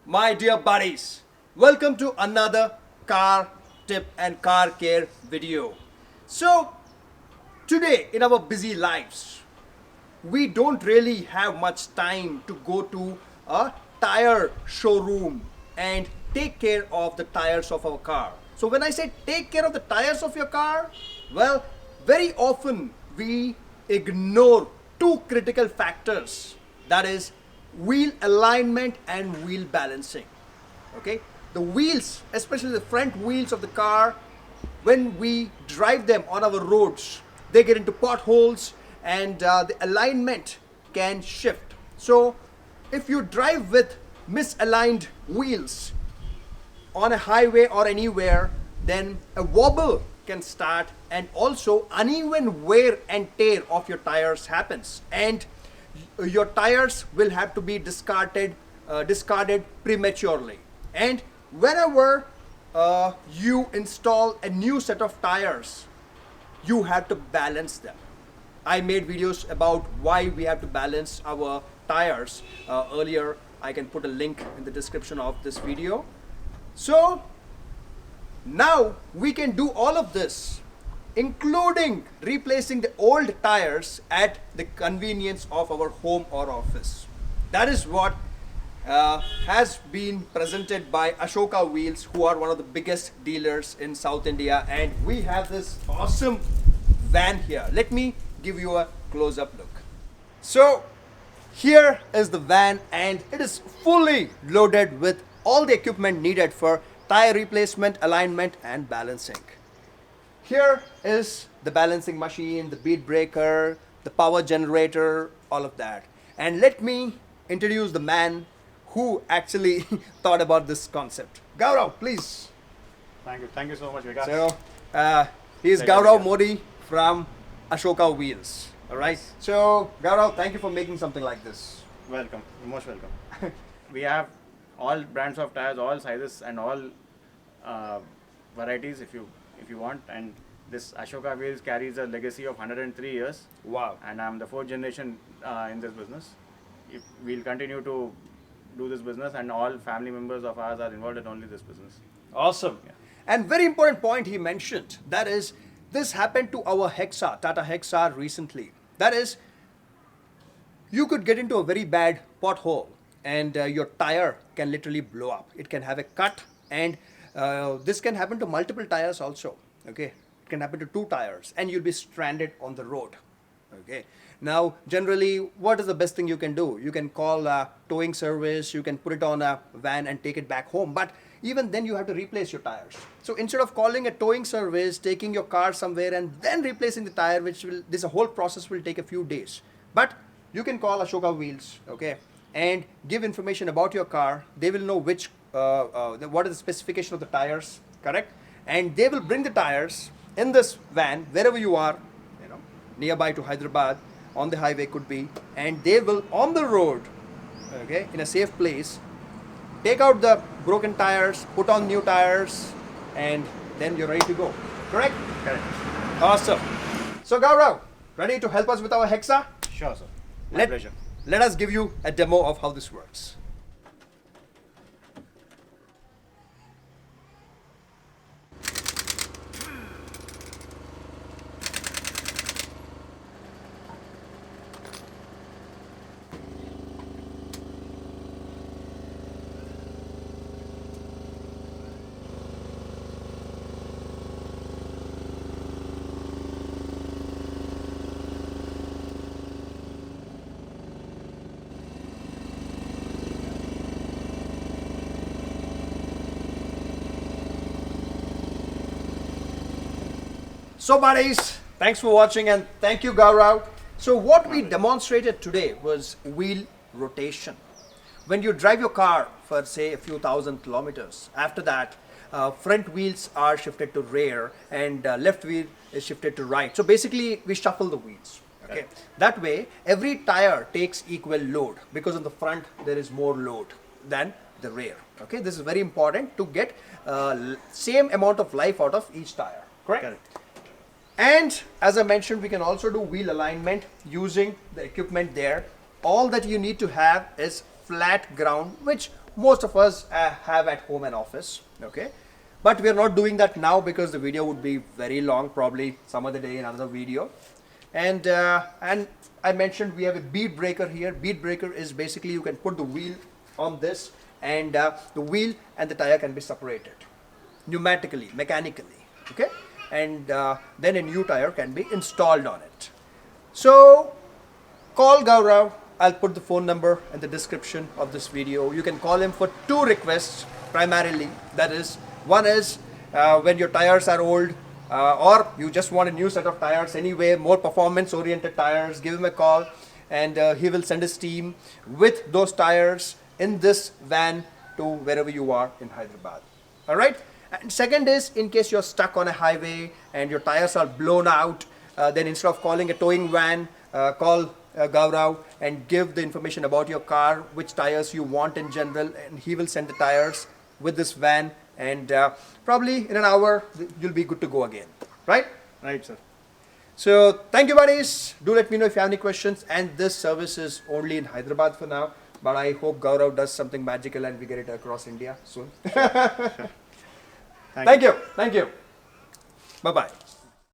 my dear buddies. Welcome to another car tip and car care video. So, today in our busy lives, we don't really have much time to go to a tire showroom and take care of the tires of our car. So when I say take care of the tires of your car, well, very often we ignore two critical factors, that is wheel alignment and wheel balancing. Okay, the wheels, especially the front wheels of the car, when we drive them on our roads, they get into potholes and the alignment can shift. So if you drive with misaligned wheels on a highway or anywhere, then a wobble can start and also uneven wear and tear of your tires happens, and your tires will have to be discarded prematurely. And whenever you install a new set of tires, you have to balance them. I made videos about why we have to balance our tires earlier. I can put a link in the description of this video. So now we can do all of this, including replacing the old tires at the convenience of our home or office. That is what has been presented by Ashoka Wheels, who are one of the biggest dealers in South India, and we have this awesome van here. Let me give you a close-up look. So here is the van, and it is fully loaded with all the equipment needed for tire replacement, alignment and balancing. Here is the balancing machine, the bead breaker, the power generator, all of that. And let me introduce the man who actually thought about this concept. Gaurav, please. Thank you so much, Vikas. So, he is Pleasure, Gaurav yeah. Modi from Ashoka Wheels. All right. Yes. So, Gaurav, thank you for making something like this. Welcome, you're most welcome. We have all brands of tires, all sizes and all varieties if you want. And this Ashoka Wheels carries a legacy of 103 years. Wow. And I'm the fourth generation in this business. We'll continue to do this business, and all family members of ours are involved in only this business. Awesome. Yeah. And very important point he mentioned, that is, this happened to our Hexa, Tata Hexa recently. That is, you could get into a very bad pothole and your tire can literally blow up. It can have a cut, and this can happen to multiple tires also. Okay, it can happen to two tires and you'll be stranded on the road. Okay, now generally what is the best thing you can do? You can call a towing service, you can put it on a van and take it back home, but even then you have to replace your tires. So instead of calling a towing service, taking your car somewhere and then replacing the tire, this whole process will take a few days. But you can call Ashoka Wheels, okay, and give information about your car. They will know which what is the specification of the tires, correct? And they will bring the tires in this van wherever you are, nearby to Hyderabad, on the highway could be, and they will on the road, okay, in a safe place, take out the broken tires, put on new tires, and then you're ready to go. Correct? Correct. Awesome. So Gaurav, ready to help us with our Hexa? Sure, sir. My pleasure. Let us give you a demo of how this works. So buddies, thanks for watching, and thank you Gaurav. So what we demonstrated today was wheel rotation. When you drive your car for say a few thousand kilometers, after that front wheels are shifted to rear and left wheel is shifted to right. So basically we shuffle the wheels. Okay. That way every tire takes equal load, because on the front there is more load than the rear. Okay, this is very important to get same amount of life out of each tire. Correct? Correct. And as I mentioned, we can also do wheel alignment using the equipment there. All that you need to have is flat ground, which most of us have at home and office. Okay, but we are not doing that now because the video would be very long, probably some other day in another video. And I mentioned we have a bead breaker here. Bead breaker is basically you can put the wheel on this, and the wheel and the tire can be separated pneumatically, mechanically. Okay, and then a new tire can be installed on it. So call Gaurav. I'll put the phone number in the description of this video. You can call him for two requests primarily. That is, one is when your tires are old, or you just want a new set of tires anyway, more performance oriented tires, give him a call, and he will send his team with those tires in this van to wherever you are in Hyderabad. All right. And second is, in case you're stuck on a highway and your tires are blown out, then instead of calling a towing van, call Gaurav and give the information about your car, which tires you want in general, and he will send the tires with this van, and probably in an hour you'll be good to go again. Right? Right, sir. So thank you, buddies. Do let me know if you have any questions. And this service is only in Hyderabad for now, but I hope Gaurav does something magical and we get it across India soon. Sure. Thank you. Thank you. Bye bye.